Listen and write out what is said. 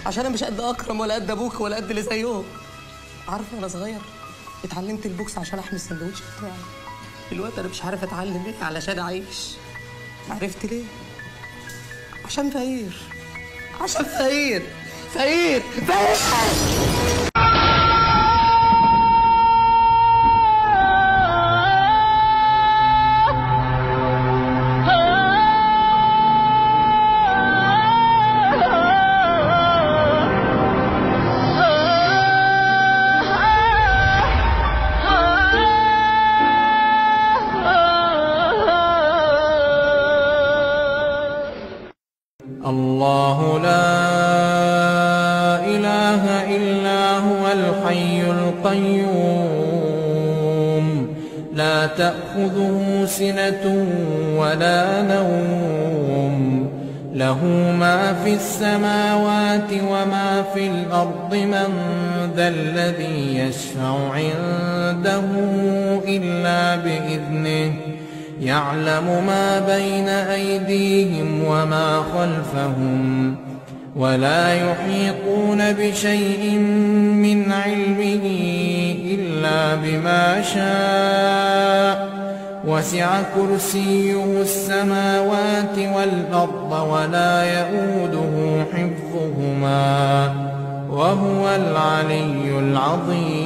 عشان انا مش قد اكرم ولا قد ابوك ولا قد اللي زيهم. عارف وانا صغير اتعلمت البوكس عشان احمي السندوتش بتاعي. دلوقتي انا مش عارف اتعلم ايه علشان اعيش. عرفت ليه؟ عشان فقير. عشان فقير فقير فقير. الله لا إله إلا هو الحي القيوم لا تأخذه سنة ولا نوم له ما في السماوات وما في الأرض من ذا الذي يشفع عنده إلا بإذنه يعلم ما بين أيديهم وما خلفهم ولا يحيطون بشيء من علمه إلا بما شاء وسع كرسيه السماوات والأرض ولا يئوده حفظهما وهو العلي العظيم.